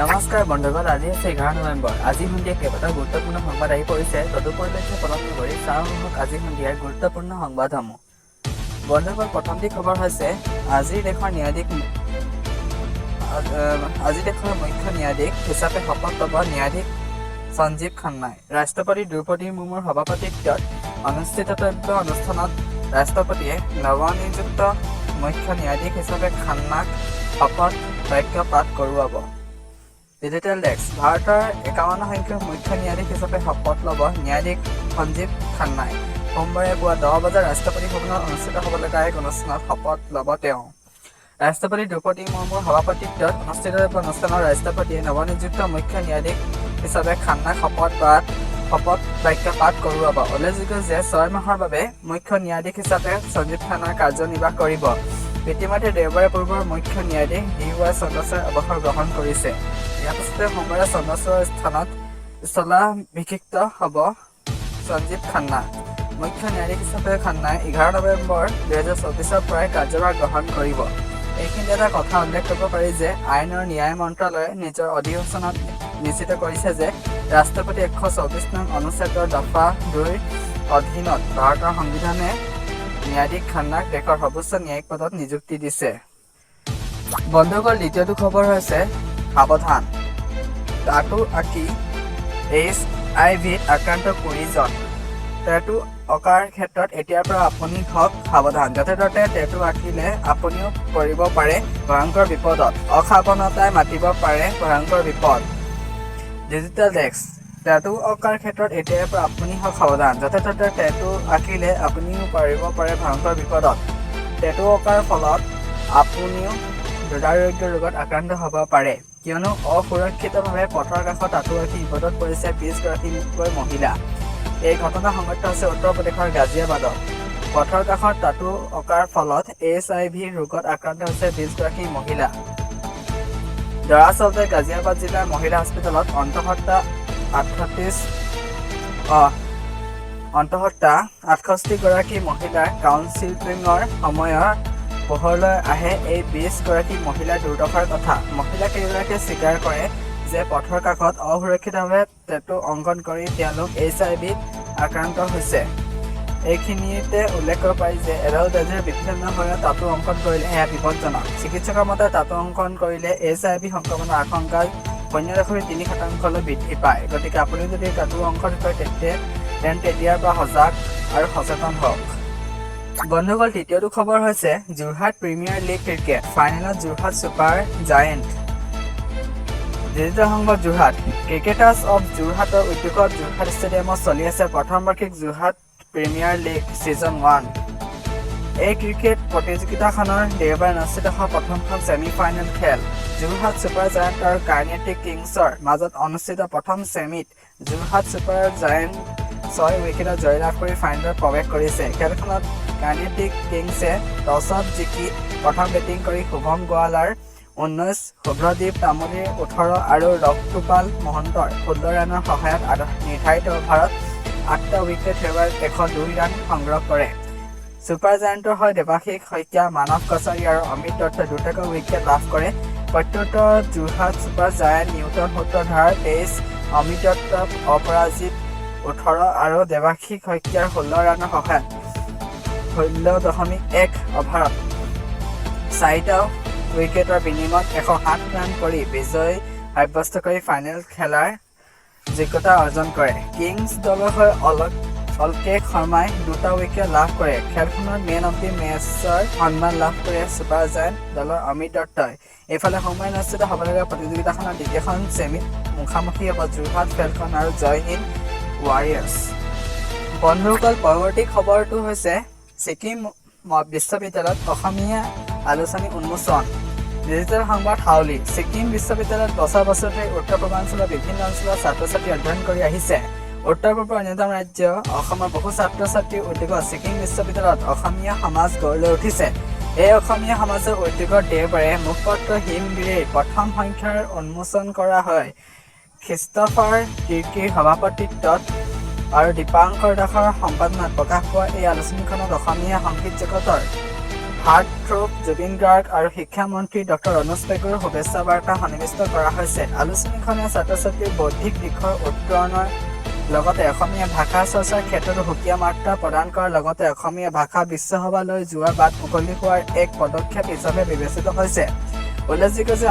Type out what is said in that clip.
নমস্কাৰ বন্ধুগণ, আজি আছে 11 নৱেম্বৰ। আজি সন্ধিয়া কেইবাটাও গুৰুত্বপূৰ্ণ সংবাদ আহি পৰিছে। তদুপৰিলক্ষে পালন কৰি চাওক আজি সন্ধিয়াৰ গুৰুত্বপূৰ্ণ সংবাদসমূহ। বন্ধুগণ, প্ৰথম খবৰ হৈছে আজি দেশৰ মুখ্য ন্যায়াধীশ হিচাপে শপত ল'ব ন্যায়াধীশ সঞ্জীৱ খান্নাই। ৰাষ্ট্ৰপতি দ্ৰৌপদী মুৰ্মুৰ সভাপতিত্বত অনুষ্ঠিত অনুষ্ঠানত ৰাষ্ট্ৰপতিয়ে নৱনিযুক্ত মুখ্য ন্যায়াধীশ হিচাপে খান্নাক শপত বাক্য পাঠ কৰোৱাব। Digital desk. ভাৰতৰ 51 সংখ্যক মুখ্য ন্যায়াধীশ হিচাপে শপত ল'ব ন্যায়াধীশ সঞ্জীৱ খান্নাই। সোমবাৰে পুৱা 10 বজাত ৰাষ্ট্ৰপতি ভৱনত অনুষ্ঠিত হ'বলগীয়া এক অনুষ্ঠানত শপত ল'ব তেওঁ। ৰাষ্ট্ৰপতি দ্ৰৌপদী মুৰ্মুৰ সভাপতিত্বত অনুষ্ঠিত অনুষ্ঠানত ৰাষ্ট্ৰপতিয়ে নৱনিযুক্ত মুখ্য ন্যায়াধীশ হিচাপে খান্নাক শপত বাক্য পাঠ কৰোৱাব। উল্লেখযোগ্য যে 6 মাহৰ বাবে মুখ্য ন্যায়াধীশ হিচাপে সঞ্জীৱ খান্নাই কাৰ্যনিৰ্বাহ কৰিব। ইতিমধ্যে দেওবাৰে পূৰ্বৰ মুখ্য ন্যায়াধীশ DY চন্দ্ৰচূড়ে অৱসৰ গ্ৰহণ কৰিছে। ইয়াৰ পাছতে সোমবাৰে চন্দ্ৰচূড়ৰ স্থানত স্থলাভিষিক্ত হ'ব সঞ্জীৱ খান্না। মুখ্য ন্যায়াধীশ হিচাপে খান্নাই 11 নৱেম্বৰ 2024 পৰাই কাৰ্যভাৰ গ্ৰহণ কৰিব। এইখিনি এটা কথা উল্লেখ কৰিব পাৰি যে আইন আৰু ন্যায় মন্ত্ৰালয়ে নিজৰ অধিসূচনাত নিশ্চিত কৰিছে যে ৰাষ্ট্ৰপতি 124 নং অনুচ্ছেদৰ দফা 2ৰ অধীনত ভাৰতৰ সংবিধানে ন্যায়াধীশ খান্নাক দেশৰ সৰ্বোচ্চ ন্যায়িক পদত নিযুক্তি দিছে। বন্ধুসকল, দ্বিতীয়টো খবৰ হৈছে সাৱধান, টাটু আঁকি HIV-ত আক্ৰান্ত 20 জন। টেটু অঁকাৰ ক্ষেত্ৰত এতিয়াৰ পৰা আপুনি হওক সাৱধান। য'তে ত'তে টেটু আঁকিলে আপুনিও পৰিব পাৰে ভয়ংকৰ বিপদত। অসাৱধানতাই মাতিব পাৰে ভয়ংকৰ বিপদ। Digital desk. টেটু অঁকাৰ ক্ষেত্ৰত এতিয়াৰ পৰা আপুনি হওক সাৱধান। য'তে ত'তে টেটু আঁকিলে আপুনিও পৰিব পাৰে ভয়ংকৰ বিপদত। টেটু অঁকাৰ ফলত আপুনিও দুৰাৰোগ্য ৰোগত আক্ৰান্ত হ'ব পাৰে, কিয়নো অসুৰক্ষিতভাৱে পথৰ কাষত টাটু আঁকি বিপদত পৰিছে 20 গৰাকীকৈ মহিলা। এই ঘটনা সংঘটিত হৈছে উত্তৰ প্ৰদেশৰ গাজিয়াবাদত। পথৰ কাষত টাটু অঁকাৰ ফলত HIV ৰোগত আক্ৰান্ত হৈছে 20 গৰাকী মহিলা। দৰাচলতে গাজিয়াবাদ জিলাৰ মহিলা হস্পিটেলত অন্তঃসত্ত্বা 68 গৰাকী মহিলাৰ কাউন্সিলিঙৰ সময়ত পোহৰলৈ আহে এই 20 গৰাকী মহিলাৰ দুৰ্দশাৰ কথা। মহিলা কেইগৰাকীয়ে স্বীকাৰ কৰে যে পথৰ কাষত অসুৰক্ষিতভাৱে টেটু অংকন কৰি তেওঁলোক HIV-ত আক্ৰান্ত হৈছে। এইখিনিতে উল্লেখ কৰিব পাৰি যে এডাল বেজৰ বিভিন্ন সময়ত টাটু অংকন কৰিলে এয়া বিপদজনক। চিকিৎসকৰ মতে টাটু অংকন কৰিলে HIV সংক্ৰমণৰ আশংকা 0.3% বৃদ্ধি পায়। গতিকে আপুনি যদি টাটু অংকন কৰে তেন্তে এতিয়াৰ পৰা সজাগ আৰু সচেতন হওক। বন্ধুসকল, তৃতীয়টো খবৰ হৈছে যোৰহাট প্ৰিমিয়াৰ লীগ ক্ৰিকেট ফাইনেলত যোৰহাট ছুপাৰ জায়েণ্ট। ডিজিটেল সংবাদ। যোৰহাট ক্ৰিকেটাৰ্ছ অৱ যোৰহাটৰ উদ্যোগত যোৰহাট ষ্টেডিয়ামত চলি আছে প্ৰথম বাৰ্ষিক যোৰহাট প্ৰিমিয়াৰ লীগ ছিজন 1। এই ক্ৰিকেট প্ৰতিযোগিতাখনৰ দেওবাৰে অনুষ্ঠিত হোৱা প্ৰথমখন ছেমি ফাইনেল খেল। যোৰহাট ছুপাৰ জায়েণ্ট আৰু কাৰ্নেটিক কিংছৰ মাজত অনুষ্ঠিত প্ৰথম ছেমিত যোৰহাট ছুপাৰ জায়েণ্ট 6 উইকেটত জয়লাভ কৰি ফাইনেলত প্ৰৱেশ কৰিছে। খেলখনত কাৰ্নেটিক কিংছে টছত জিকি প্ৰথম বেটিং কৰি শুভম গোৱালাৰ 19, শুভ্ৰদীপ তামুলীৰ 18 আৰু ৰক্তপাল মহন্তৰ 16 ৰানৰ সহায়ত নিৰ্ধাৰিত অভাৰত 8টা উইকেট হেৰুৱাই 102 ৰান সংগ্ৰহ কৰে। ছুপাৰ জায়েণ্টৰ হৈ দেৱাশীষ শইকীয়া, মানৱ কছাৰী আৰু অমিত দত্তই দুটাকৈ উইকেট লাভ কৰে। প্ৰত্যুত্তৰত Jorhat super giant Newton Sutradhar 23, Amit Dutta অপৰাজিত 18 আৰু দেৱাশীষ শইকীয়াৰ 16 ৰানৰ সহায়ত 16.1 অভাৰত 4টা উইকেটৰ বিনিময়ত 107 ৰান কৰি বিজয় সাব্যস্ত কৰি ফাইনেল খেলাৰ যোগ্যতা অৰ্জন কৰে। কিংছ দলৰ হৈ অলকেশ শৰ্মাই 2টা উইকেট লাভ কৰে। খেলখনত মেন অৱ দি মেচৰ সন্মান লাভ কৰে ছুপাৰ জায়েণ্ট দলৰ অমিত দত্তই। এইফালে সোমবাৰে অনুষ্ঠিত হ'বলগীয়া প্ৰতিযোগিতাখনৰ দ্বিতীয়খন ছেমিত মুখামুখি হ'ব যোৰহাট ফেলকন আৰু জয়হিন্দ ৱাৰিয়াৰ্ছ। বন্ধুসকল, পৰৱৰ্তী খবৰটো হৈছে ছিকিম বিশ্ববিদ্যালয়ত অসমীয়া আলোচনী উন্মোচন। ডিজিটেল সংবাদ। হাউলি ছিকিম বিশ্ববিদ্যালয়ত বছৰ ধৰি উত্তৰ পূৰ্বাঞ্চলৰ বিভিন্ন অঞ্চলৰ ছাত্ৰ ছাত্ৰী অধ্যয়ন কৰি আহিছে। উত্তৰ পূৰ্বৰ অন্যতম ৰাজ্য অসমৰ বহু ছাত্ৰ ছাত্ৰীৰ উদ্যোগত ছিকিম বিশ্ববিদ্যালয়ত অসমীয়া সমাজ গঢ় লৈ উঠিছে। এই অসমীয়া সমাজৰ উদ্যোগত দেওবাৰে মুখপত্ৰ হিমগিৰিৰ প্ৰথম সংখ্যাৰ উন্মোচন কৰা হয়। খ্ৰীষ্টফাৰ কিৰ্কিৰ সভাপতিত্বত আৰু দীপাংকৰ দাসৰ সম্পাদনাত প্ৰকাশ পোৱা এই আলোচনীখনত অসমীয়া সংগীত জগতৰ হাৰ্টথ্ৰব জুবিন গাৰ্গ আৰু শিক্ষামন্ত্ৰী ডক্টৰ অনুজ পেগুৰ শুভেচ্ছা বাৰ্তা সন্নিৱিষ্ট কৰা হৈছে। আলোচনীখনে ছাত্ৰ-ছাত্ৰীৰ বৌদ্ধিক দিশৰ উত্তৰণৰ লগতে অসমীয়া ভাষা চৰ্চাৰ ক্ষেত্ৰতো সুকীয়া বাৰ্তা প্ৰদান কৰাৰ লগতে অসমীয়া ভাষা বিশ্বসভালৈ যোৱাৰ বাট মুকলি হোৱাৰ এক পদক্ষেপ হিচাপে বিবেচিত হৈছে। উল্লেখযোগ্য যে